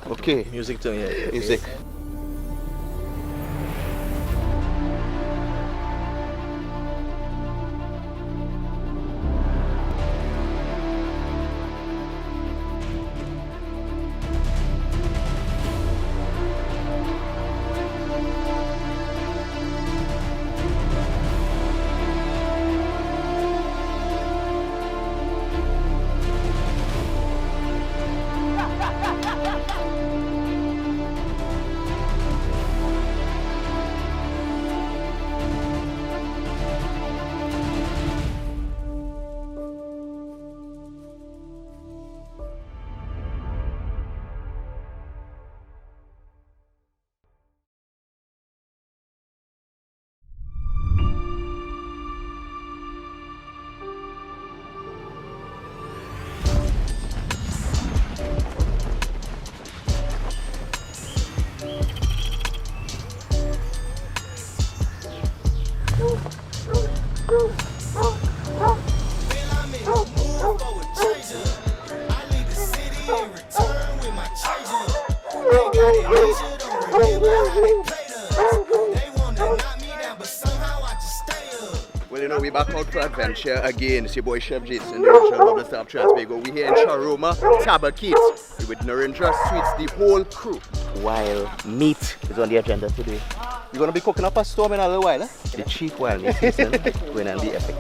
Okay. Music too, yeah. Music. Well, you know, we back out for adventure again. It's your boy Chef Jason, the original Bubble Star Transpago. We here in Charuma, Tabaquite. We with Narendra Sweets, the whole crew. While meat is on the agenda today. You're gonna be cooking up a storm in a little while, eh? The chief wild meat season going on the epic.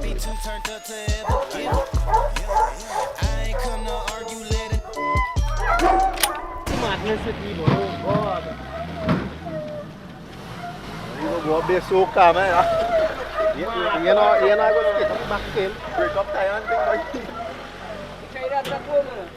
Madness with you, oh God. You know, go up there so calm, eh? You're not going to get up back in, break up tire and things like that. Try that back home, man.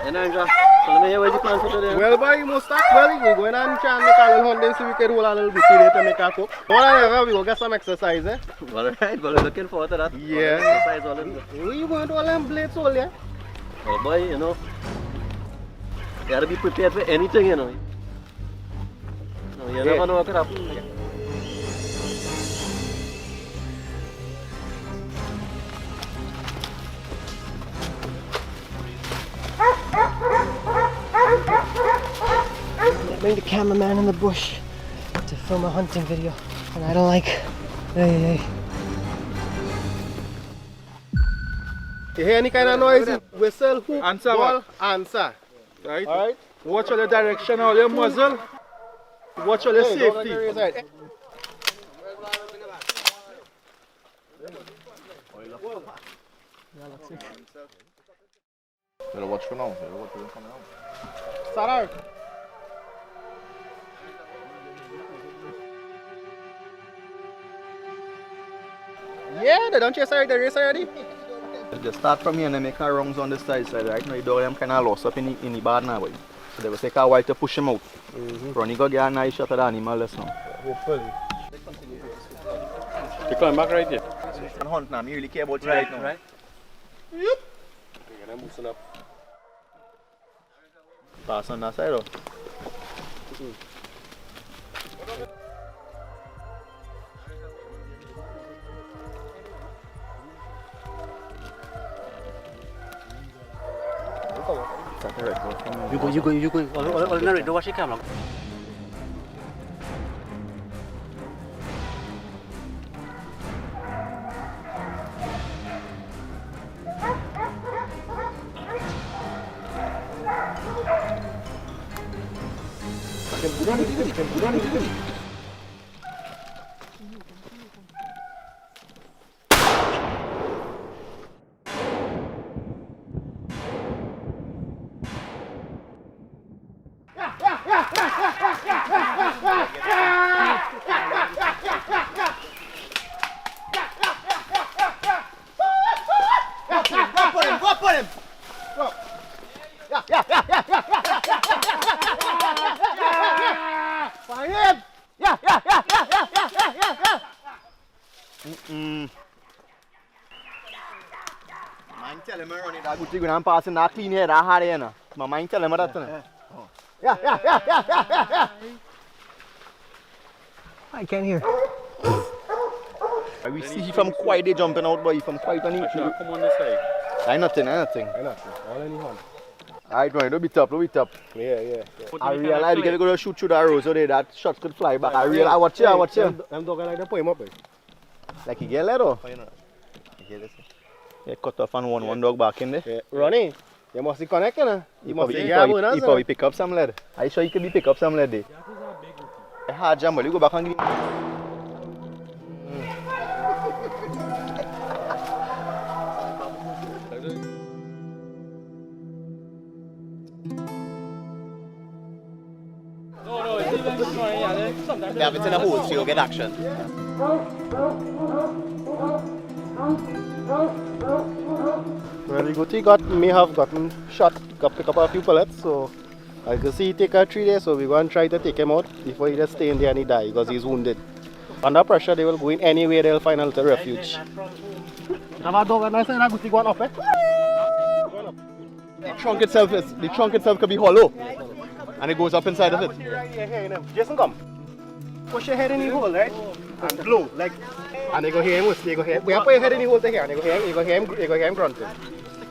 And Narendra, tell me where's the plan for today? Well, boy, you must start well. We're going to try and make a little hunt so we can roll a little bit later make a cook. Whatever, we will get some exercise, eh? Alright, well, we're looking forward to that. Yeah. Exercise all in. We want all them blades all, yeah? Oh boy, you know, you gotta be prepared for anything, you know. No, you never know what could happen. They bring the cameraman in the bush to film a hunting video, and I don't like. Hey. You hear any kind of noise? Whistle, hoop, Answer ball, what? answer. Right? Alright? Watch all the direction, all your muzzle. Watch all your Hey, don't let safety. your razor head. Better watch for now. Better watch for them coming out. Sarah. Yeah, they don't chase the race already. Just start from here and then make our rounds on the side. Right now, you don't kind of lost up in the bar now. So they will take a while to push him out. Ronnie go get a nice shot at the animal less now. Hopefully. You coming back right here? And hunt now, me really care about you right now. Right? Yep. I'm boosting up. Pass on that side though. You go. All Narendra, watch the camera. Mind tell him running that good thing when I'm passing that clean head, that hard here. My mind tell him that. Yeah. I can't hear. We see he from quite they jumping out, but he from quite on it. Come on this side. I nothing. All any hunt. Alright, man, don't be tough, Yeah. I realize you can go to shoot through that road so that shots could fly back. I watch you. I'm talking like they put him up. Like he get let off. Yeah, cut off and one dog back in there. Yeah. Ronnie, you must be connected. You must be He probably pick up some lead. Are you sure you could be pick up some lead there? Hard jam, you go back and give him. They have it in a hole so you'll get action. Well, the goatee may have gotten shot, pick up a few pellets, so I can see he take 3 days, so we're going to try to take him out before he just stay in there and he die because he's wounded. Under pressure, they will go in anywhere they'll find a little refuge. Have a dog and I say that goatee going up, eh? The trunk itself could be hollow. And it goes up inside of it. Jason, come. Push your head in the hole, right? And blow, like. And they go hear him, they go hear him. We have put your head in the hole to here, and they go hear him grunting.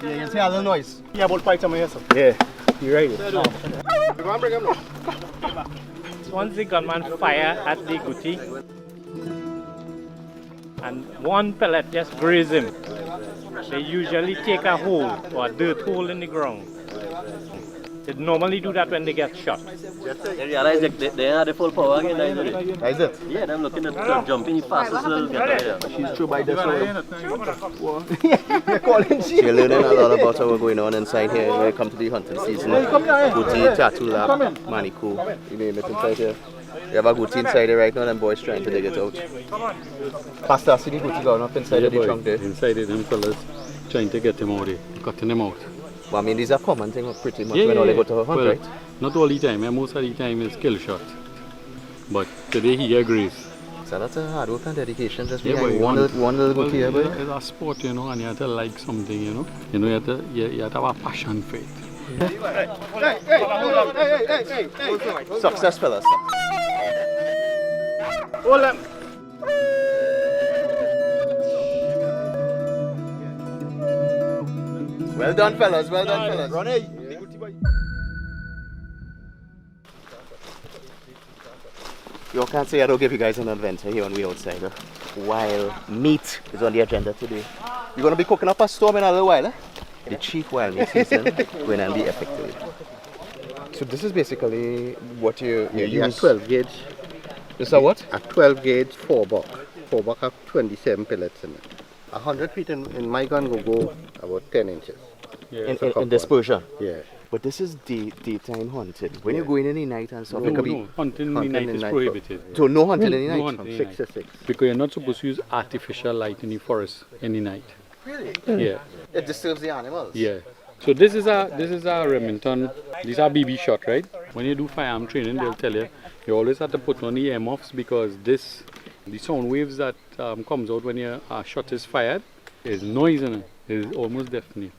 Yeah, you can see a little noise. Yeah, about 5 times here, sir. Yeah, you're right. We're going to bring him now. Once the gunman fire at the goatee, and one pellet just graze him, they usually take a hole or a dirt hole in the ground. They normally do that when they get shot. They realize they are the full power again, is it? Yeah, I'm looking at them jumping fastest little guy. She's true by this way. You're calling she. You're learning a lot about what's going on inside here when it comes to the hunting season. Goatee, tattoo lab, manico, you name it inside here. You have a goatee inside there right now and boys trying to dig it out. Pastor, see the goatee going up inside of the trunk there. Inside it, them fellas trying to get him out there, cutting him out. Well, I mean, these are common things pretty much when all they go to hunt, well, right? Not all the time, most of the time is kill shot. But today he agrees. So that's a hard work and dedication just Yeah, behind boy, one little goatee here, boy. It's a sport, you know, and you have to like something, you know. You have to have a passion for it. Hey. Success, fellas. Hold up. Well done, fellas. Well done, fellas. Ronnie. You can't say I don't give you guys an adventure here on the outside. While meat is on the agenda today. You're going to be cooking up a storm in a little while, eh? The chief wild meat season going to be effective. So this is basically what you use. 12 gauge. This is a what? A 12 gauge 4-buck. 4-buck have 27 pellets in it. 100 feet in my gun will go about 10 inches. Yeah. In dispersion. Yeah. But this is daytime hunting. When you go in the night and stuff, it could be. Hunting in the night is prohibited. So no hunting in the night. No hunting in the 6 to 6. Because you're not supposed to use artificial light in the forest in the night. Really? Yeah. It disturbs the animals. Yeah. So this is a Remington. These are BB shot, right? When you do firearm training, they'll tell you always have to put on the earmuffs because the sound waves that comes out when your shot is fired is noise in it. It's almost deafening.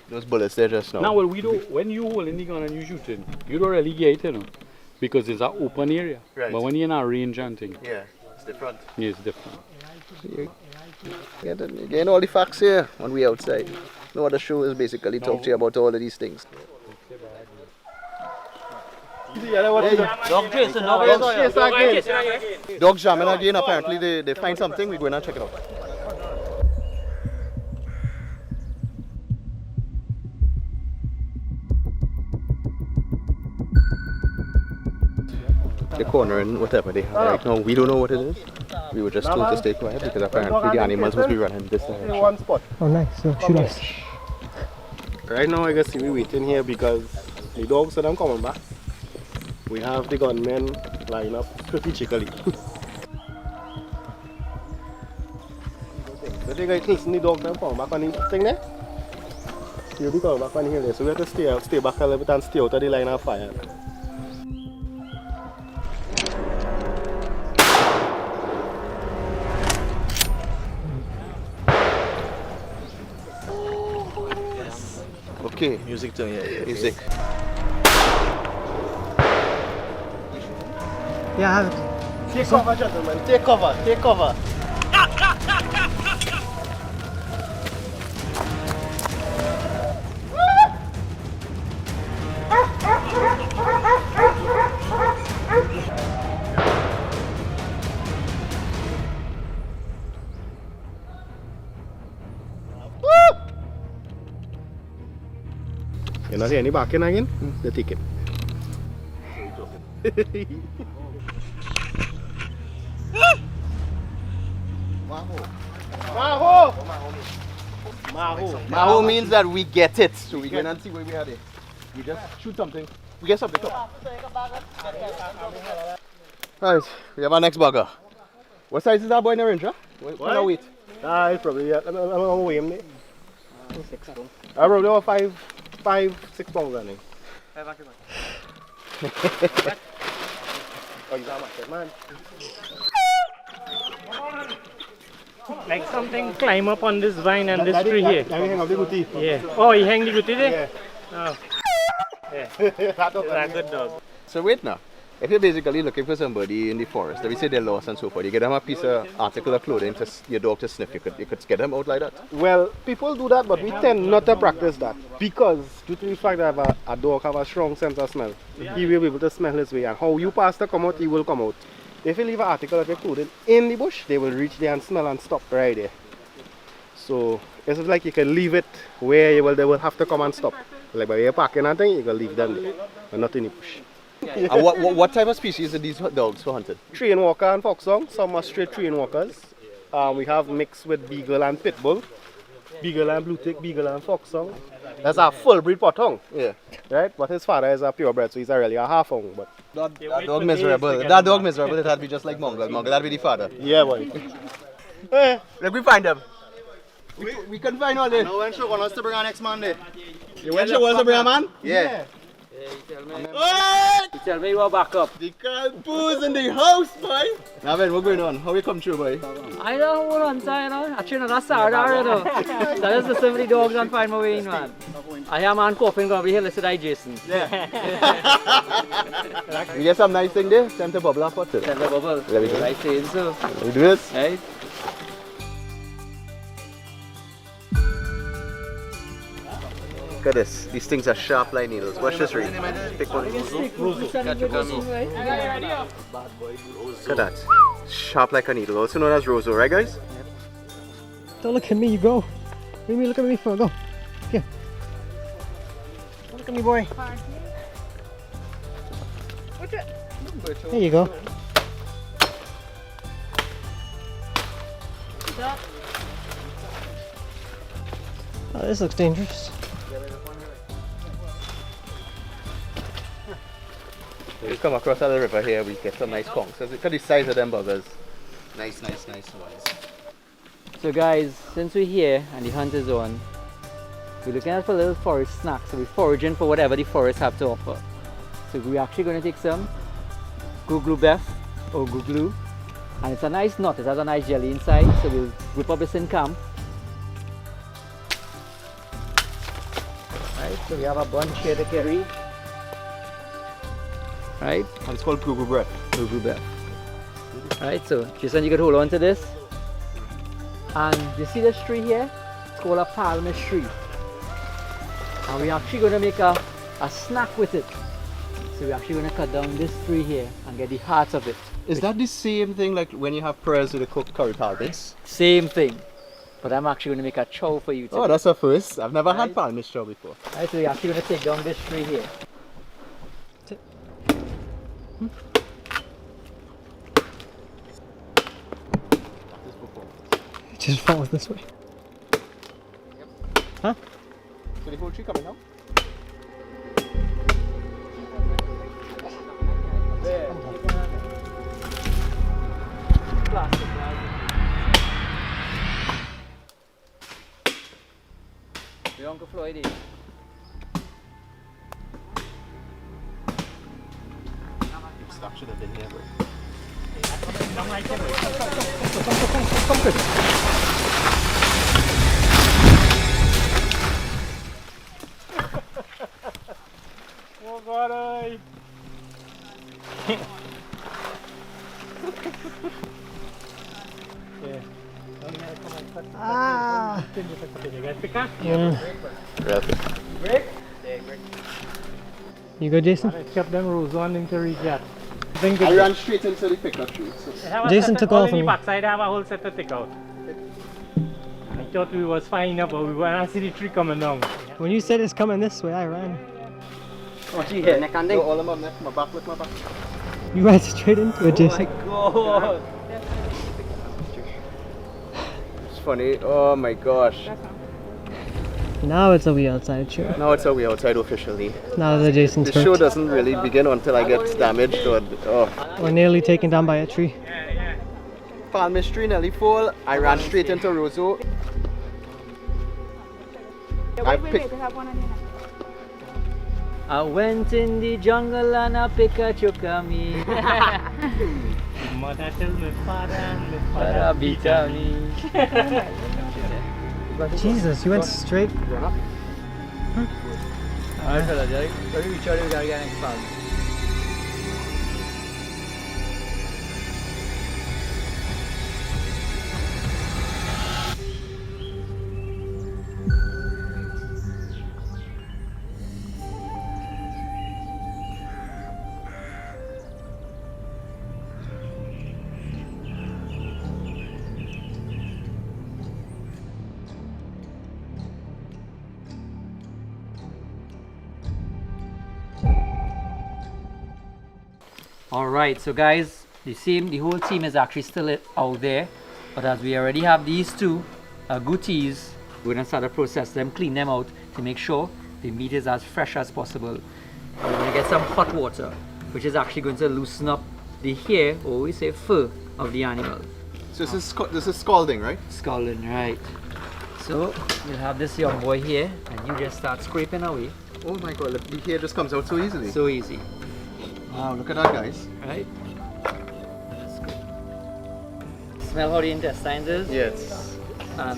Those bullets there just now. Now, well, when you hold in the gun and you shoot it, you don't really get it, you know, because it's an open area. Right. But when you're in a range hunting, Yeah, it's different. yeah, it's different. You're getting all the facts here on we outside. No other show is basically talk to you about all of these things. Dog chasing, Dogs jamming again. Apparently they find something. We're going to check it out. The corner and whatever they have right now, we don't know what it is. We were just told to stay quiet because apparently the animals must be running this direction. One spot. Oh, nice. So shoot us. Right now I guess we waiting here because the dogs said I'm coming back. We have the gunmen lined up strategically. So they guys listen the dogs them coming back on the thing there. You'll be coming back on here there. So we have to stay back a little bit and stay out of the line of fire. Okay, music too, yeah. Music. Yeah, I have it. Take cover, gentlemen. Take cover. Take cover. You not hear any barking again? They take it. Maho! Maho means that we get it. So we go and see where we are there. We just shoot something. We get something. Alright, we have our next bugger. What size is that boy, Narendra? What kind of weight? It's probably, I'm weighing me. 6 pounds. I probably about 6 pounds, I think. Oh, you got my man. Like something climb up on this vine and this tree here. Let me hang up the goatee. Yeah. Oh, he hang the goatee there? Yeah. Oh. Yeah. That's a good dog. So wait now. If you're basically looking for somebody in the forest, let me say they're lost and so forth, you get them a piece of article of clothing to your dog to sniff, you could get them out like that? Well, people do that, but we tend not to practice that because due to the fact that a dog have a strong sense of smell, he will be able to smell his way, and how you pass to come out, he will come out. If you leave an article of your clothing in the bush, they will reach there and smell and stop right there. So it's like you can leave it where they will have to come and stop. Like by you're parking and thing, you can leave them there, but not in the bush. And what type of species are these dogs for hunting? Train walker and foxhound, some are straight train walkers. We have mixed with beagle and pit bull, beagle and blue tick, beagle and foxhound. That's a full breed potong. Yeah. Right? But his father is a purebred, so he's really a half hound. But that dog miserable. That dog miserable, it had to be just like Mongol. Mongol had to be the father. yeah, boy. Let me find them. We couldn't find all this. No one should want us to bring our next man there. You went to want to bring a man? Yeah. What? You tell me you are back up. The booze in the house, boy. Navin, what's going on? How we come through, boy? I don't hold on, you know. Actually, that's Saturday, you know. That is the so many dogs and find my way in, man. I hear man coughing, gonna be here, listen to Jason. Yeah. You get some nice thing there? Time to bubble up or two? Tell the bubble. There we go. I say so. We do this? Right? Look at this. These things are sharp like needles. Watch this, Reed. Pick one. Look at that. Sharp like a needle. Also known as roseau, right, guys? Don't look at me, you go. Look at me for go. Here. Don't look at me, boy. There you go. Oh, this looks dangerous. We come across the river here, we get some nice conchs. Look at the size of them buggers. Nice ones. So guys, since we're here and the hunt is on, we're looking at for little forest snacks. So we're foraging for whatever the forest have to offer. So we're actually going to take some googlu beef or googlu. And it's a nice nut, it has a nice jelly inside. So we'll whip up this in camp. Right, so we have a bunch here to carry. Right? And it's called Google bread. Googlu beef. Right, so Jason, you could hold on to this. And you see this tree here? It's called a palm tree. And we're actually going to make a snack with it. So we're actually going to cut down this tree here and get the heart of it. Is that the same thing like when you have prayers with the cooked curry palmits? Same thing. But I'm actually going to make a chow for you today. Oh, that's a first. I've never had palmit chow before. Right, so we're actually going to take down this tree here. It just falls this way. Huh? So the whole tree coming out? Your Uncle Floyd. Stuff should have been here, bro. Oh God, I. Ah! Yeah. You go, Jason? I kept them rows on into Riyadh. I ran straight into the pickup tree. So. Jason took off on on the me. backside. I have a whole set to take out. I thought we was fine enough, but we went and see the tree coming down. When you said it's coming this way, I ran. What you hear? No, all of my neck, my back, look my back. You ran straight into it, Jason. God. It's funny. Oh my gosh. Now it's a wee outside show. Now it's a way outside officially. Now that Jason's The show hurt. doesn't really begin until I get damaged or Or nearly taken down by a tree. Palmist tree nearly fall. I ran straight into Roseau. I went in the jungle and I picked a chukami. Mother tell me father and my Father father beat me. Jesus, you went straight. Alright, fella, Jerry. When we reach out, we gotta get next farm. Alright, so guys, the whole team is actually still out there, but as we already have these two goodies, we're gonna start to process them, clean them out to make sure the meat is as fresh as possible. We're gonna get some hot water, which is actually going to loosen up the hair, or we say fur, of the animal. So this is scalding, right? Scalding, right. So we'll have this young boy here, and you just start scraping away. Oh my god, the hair just comes out so easily. So easy. Wow, look at that, guys. Right? That's good. Smell how the intestines is? Yeah, it's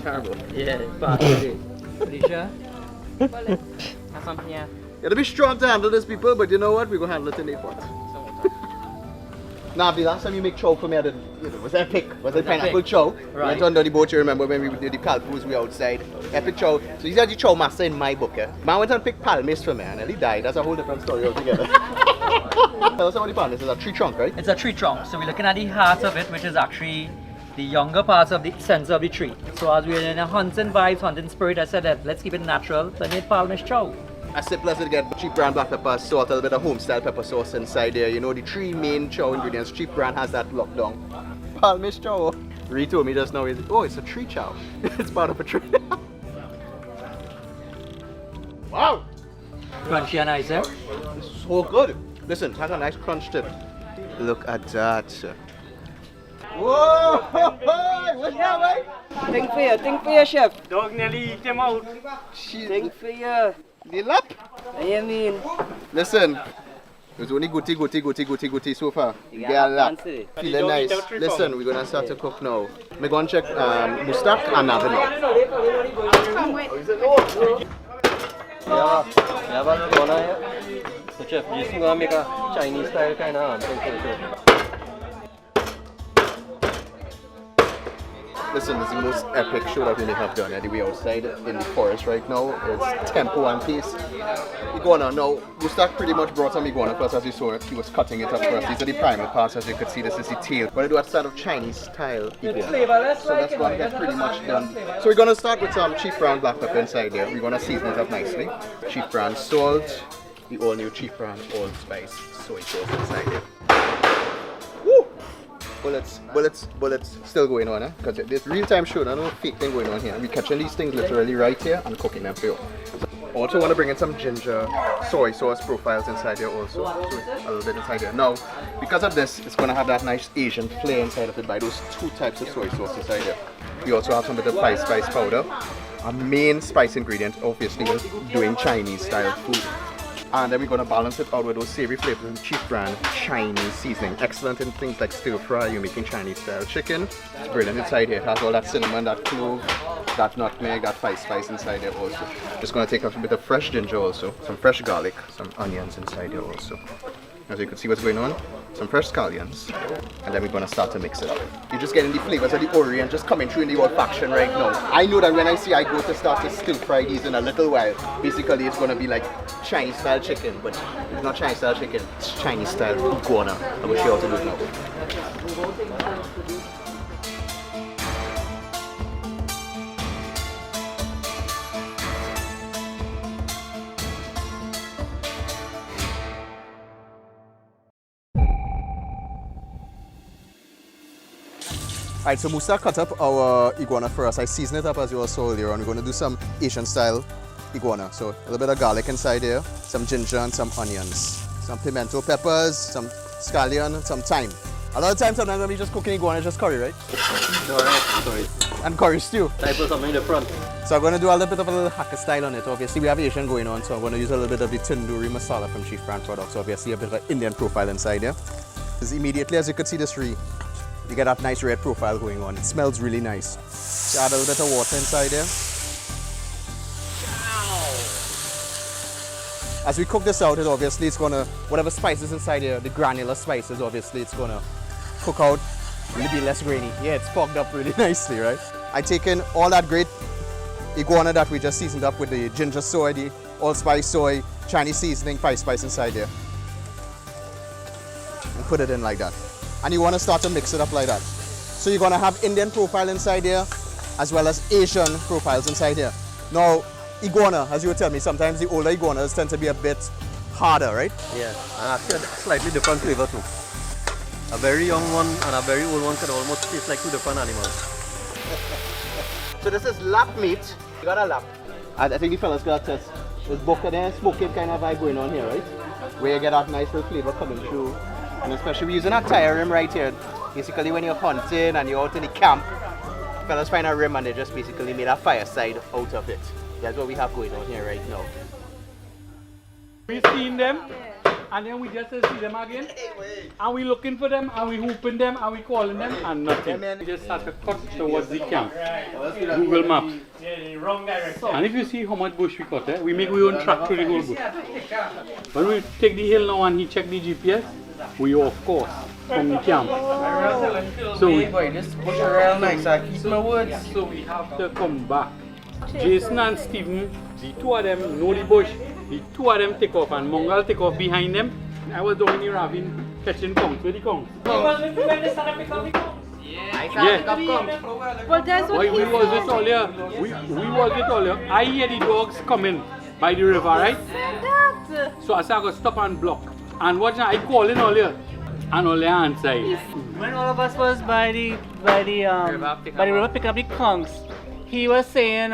terrible. Yeah, part of it. Felicia? Have something here. You gotta be strong to handle this, people, but you know what? We're gonna handle it in the pot. Now, the last time you make chow for me, it was epic. Was it pineapple chow? We went under the boat, you remember when we did the calpus, we outside. Epic chow. So these are the chow master in my book, eh? Man went and picked palmis for me and he died. That's a whole different story altogether. Tell us about the palmis. It's a tree trunk, right? It's a tree trunk. So we're looking at the heart of it, which is actually the younger parts of the center of the tree. So as we're in a hunting vibes, hunting spirit, I said that let's keep it natural. So I made palmis chow. As simple as it get cheap brand black pepper, salt, a little bit of home style pepper sauce inside there. You know, the three main chow ingredients. Cheap brand has that locked down. Palmis chow. Ree told me just now, oh, it's a tree chow. It's part of a tree. Wow! Crunchy and nice, eh? It's so good. Listen, has a nice crunch to it. Look at that. Whoa! What's that, way? Think for you, chef. Dog nearly eat him out. Think for you. The lap. I mean, Listen, it's only goody so far. You get a lap. Feeling nice. Listen, we're gonna start to cook now. We're gonna check Mustak and Navin. So chef, Jason gonna make a Chinese style kind of thing. Listen, it's the most epic show that we may have done. Anyway, outside in the forest right now, it's tempo and pace. Iguana, now, Mustak pretty much brought some iguana for us as you saw it. He was cutting it up for us. These are the primal parts, as you could see. This is the tail. We're going to do a style of Chinese style iguana. So that's going to get pretty much done. So we're going to start with some cheap brown black pepper inside there. We're going to season it up nicely. Cheap brown salt, the all new cheap brown ALLSPICE soy sauce inside there. Woo! Bullets still going on, because there's real-time show, no fake thing going on here. We're catching these things literally right here and cooking them for you. Also want to bring in some ginger soy sauce profiles inside here also, so a little bit inside here. Now, because of this, it's going to have that nice Asian flair inside of it by those two types of soy sauce inside here. We also have some bit of spice powder. Our main spice ingredient, obviously, when doing Chinese style food. And then we're going to balance it out with those savory flavors and cheap brand Chinese seasoning. Excellent in things like stir fry, you're making Chinese style chicken. It's brilliant inside here. It has all that cinnamon, that clove, that nutmeg, that spice inside here also. Just going to take a bit of fresh ginger also, some fresh garlic, some onions inside here also. As you can see what's going on, some fresh scallions. And then we're going to start to mix it up. You're just getting the flavors of the Orient just coming through in the olfaction right now. I know that when I go to start to stir fry these in a little while, basically it's going to be like Chinese style chicken, but it's not Chinese style chicken, it's Chinese style iguana. I will show you how to do it now. Alright, so Musa cut up our iguana for us. I seasoned it up as you all saw earlier on. We're going to do some Asian style iguana. So a little bit of garlic inside here, some ginger and some onions, some pimento peppers, some scallion and some thyme. A lot of times sometimes when we just cooking iguana, just curry, right? Alright, sorry. And curry stew. Time for something different. So I'm going to do a little bit of a little hacker style on it. Obviously we have Asian going on, so I'm going to use a little bit of the Tandoori masala from Chief Brand Products. So obviously a bit of an Indian profile inside here. Because immediately as you could see this tree, you get that nice red profile going on. It smells really nice. So add a little bit of water inside here. As we cook this out, obviously it's going to, whatever spices inside here, the granular spices, obviously it's going to cook out a little bit less grainy. Yeah, it's fogged up really nicely, right? I taken all that great iguana that we just seasoned up with the ginger soy, the ALLSPICE soy, Chinese seasoning, 5 spice inside here. And put it in like that. And you want to start to mix it up like that. So you're going to have Indian profile inside here, as well as Asian profiles inside here. Now, iguana, as you would tell me, sometimes the older iguanas tend to be a bit harder, right? Yeah, and actually a slightly different flavor too. A very young one and a very old one can almost taste like 2 different animals. So this is lap meat. You got a lap. I think the fellas got a test. There's bucket and smoking kind of vibe going on here, right? Where you get that nice little flavor coming through. And especially we're using a tire rim right here. Basically when you're hunting and you're out in the camp, fellas find a rim and they just basically made a fireside out of it. That's what we have going on here right now. We seen them, and then we just see them again, and we looking for them, and we hooping them, and we calling them, and nothing. We just have to cut towards the camp. Google Maps. And if you see how much bush we cut, we make our own track through the whole bush. When we take the hill now and he check the GPS, we off course from the camp. So we, This bush around nice. I keep my woods. so we have to come back. Jason and Stephen, the 2 of them know the bush. The 2 of them take off and Mongal take off behind them. I was down in the ravine catching conchs. Where the conchs? Well, that's what We was it earlier. We was it earlier. I hear the dogs coming by the river, right? that. So I said I got stop and block. And watch now, I call in earlier. And only answer. When all of us was by the river picking up the conchs, he was saying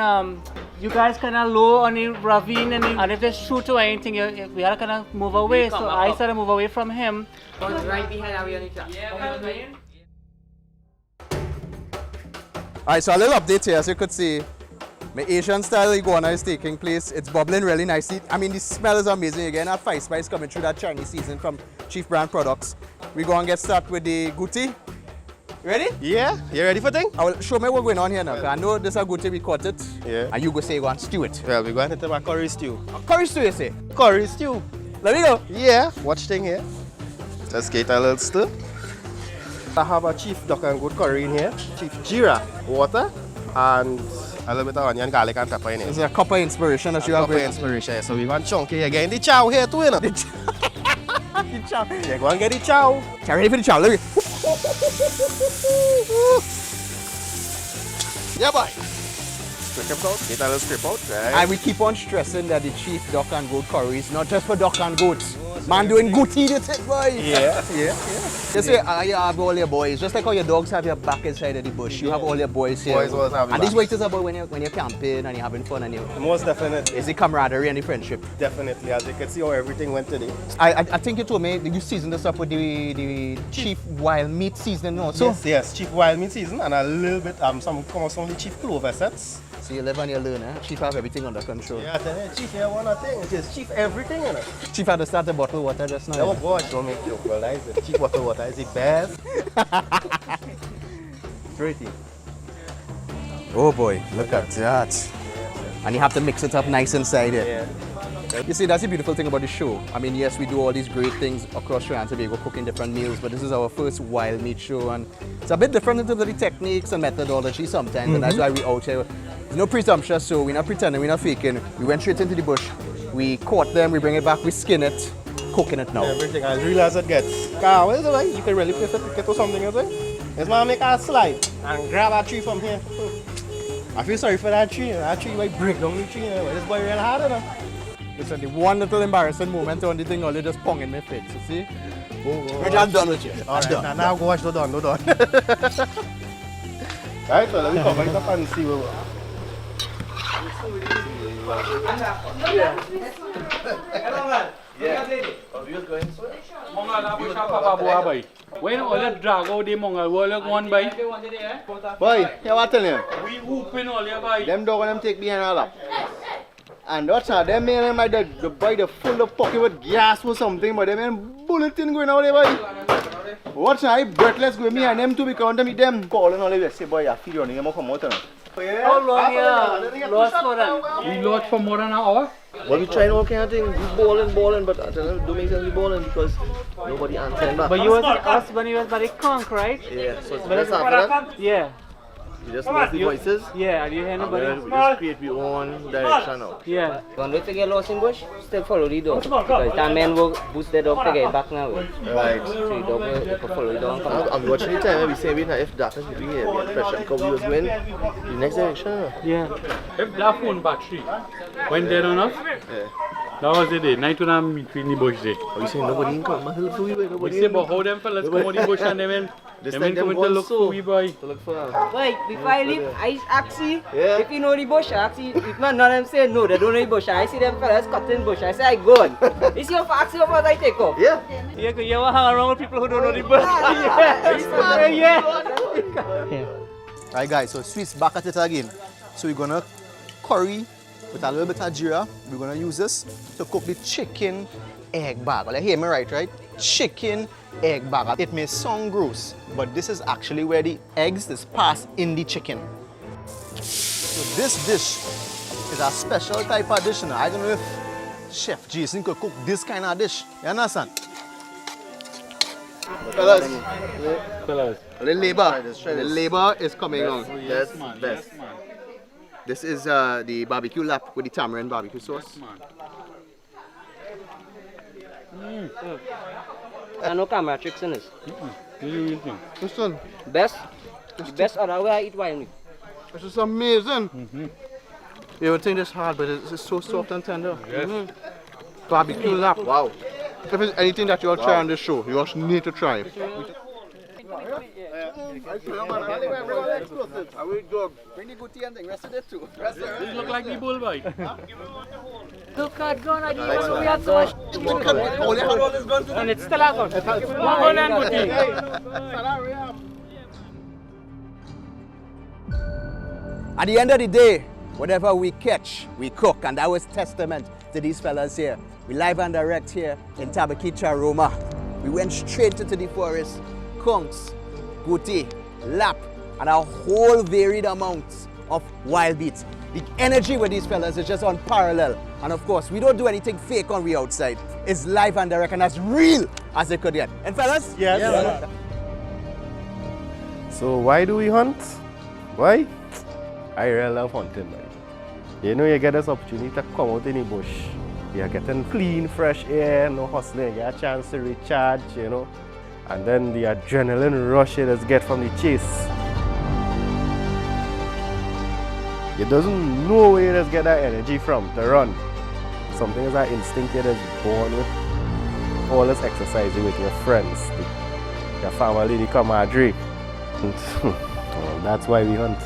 you guys kind of low on the ravine and if they shoot or anything, we had to kind of move away. So I started to move away from him. Right behind our unit. Alright, so a little update here. As you could see, my Asian style iguana is taking place. It's bubbling really nicely. I mean, the smell is amazing. Again, that 5 spice coming through that Chinese season from Chief Brand Products. We're going to get started with the guti. Ready? Yeah, you ready for thing? I will show me what's going on here now. I know this is a guti, we cut it. Yeah. And you go say you go and stew it. Well, we're going to take my curry stew. Curry stew, you say? Curry stew. Let me go. Yeah, watch thing here. Just get a little stir. I have a chief duck and goat curry in here. Chief Jira, water, and a little bit of onion, garlic, and pepper in it. It's a copper inspiration that you have. Copper inspiration. So we want chunky again. The chow here too, you know. The chow. Yeah, go and get the chow. Okay, ready for the chow? Let me. Yeah, boy. Strip out. Get a little strip out. Right. And we keep on stressing that the chief duck and goat curry is not just for duck and goats. Man doing goatee this it, boy. Yeah. You see, you have all your boys. Just like how your dogs have your back inside of the bush, you have all your boys here. Boys always have and back. these what it is about when you're camping and you're having fun and you. Most definitely. It's the camaraderie and the friendship. Definitely. As you can see how everything went today. I think you told me you seasoned this up with the chief wild meat seasoning also. Yes, chief wild meat season and a little bit some of the chief clover sets. So you live and you learn, eh? Chief have everything under control. Yeah, I tell you, chief here one thing, it is chief everything, you know. Chief had to start the bottled water just now. Oh gosh, don't make joke, well, that is the cheap bottled water is the best. Pretty. Oh boy, look at that. And you have to mix it up nice inside it. Yeah. You see, that's the beautiful thing about the show. I mean, yes, we do all these great things across Trinidad and Tobago, cooking different meals, but this is our first wild meat show, and it's a bit different in terms of the techniques and methodology sometimes, and that's why we're out here. There's no presumption, so we're not pretending, we're not faking. We went straight into the bush, we caught them, we bring it back, we skin it, cooking it now. Everything as real as it gets. Car, what is it like? You can really place a ticket or something, is it? Let's man make a slide and grab a tree from here. I feel sorry for that tree. That tree might break down the tree. This boy real hard enough. Listen, the one little embarrassing moment on the thing, all they just pong in my face, you see? Oh, We're just done with you. All right, done. now go watch, no done. Right, so let me come right up and see what. When all the drag out the mongal, will you go on by? Boy, you what tell you? We open all your by. Them dog them take behind all up. And that's how them men like the boy the full of pocket with gas or something, but them men bulletin going out there boy. Watch now, I breathless going behind them too because them meet them calling all the way. Say boy, I feel running, I'm come out now. How long you lost for that? We lost for more than an hour. Well, we tried all kind of things. We balling, but I tell them, don't make sense we balling because nobody answering back. But you was us when you was by the conch, right? Yeah, so it's best after that. Yeah. We just lost the voices. Yeah, and you hear nobody? We just create our own direction now. Yeah. When we get lost in bush, still follow the dog. Because that man will boost the dog to get back now. Right. So the dog will follow the dog and come back. I'm watching the time we say if that is between here, we had pressure because we was going the next direction. Yeah. If that phone battery went dead on us, that was the day. Night when I'm between the bush day. We say nobody can come. We say, but how them fellas come out the bush and them come to look for we boy. Wait, before I leave, I ask you if you know the bush. I ask you, if none of them say no, they don't know the bush. I see them fellas cutting bush. I say, I go on. It's your fax, your fault, I take off. Yeah. You hang around with people who don't know the bush. Yeah. Alright guys, so Swiss back at it again. So we're gonna curry with a little bit of jeera. We're gonna use this to cook the chicken egg bag. Well, hear me right? Chicken egg bag. It may sound gross, but this is actually where the eggs is passed in the chicken. So this dish is a special type of dish. Now I don't know if Chef Jason could cook this kind of dish. You understand? Fellas, the labor is coming on. Yes, best. This is the barbecue lap with the tamarind barbecue sauce. And no camera tricks in this. Listen, Best? The best other way I eat wine. this is amazing. You would think it's hard, but it's so soft and tender. Yes. Barbecue lap, wow. If there's anything that you'll try on this show, you just need to try it. Bring the good tea and the rest of it too. This look like the bull boy. Look at gun, I didn't know we had so much. And it's still out. One and good thing. At the end of the day, whatever we catch, we cook, and that was testament to these fellas here. We live and direct here in Tabaquite, Charuma. We went straight into the forest, conchs, goatee, lap, and a whole varied amount of wild beats. The energy with these fellas is just unparalleled. And of course, we don't do anything fake on we outside. It's live and direct and as real as it could get. And fellas? Yes. Yeah. So why do we hunt? Why? I really love hunting, man. You know, you get this opportunity to come out in the bush. You're getting clean, fresh air, no hustling. You get a chance to recharge, you know. And then the adrenaline rush you just get from the chase. You doesn't know where you just get that energy from to run. Something is that instinct you're just born with. All this exercising with your friends, your family, the camaraderie. Well, that's why we hunt.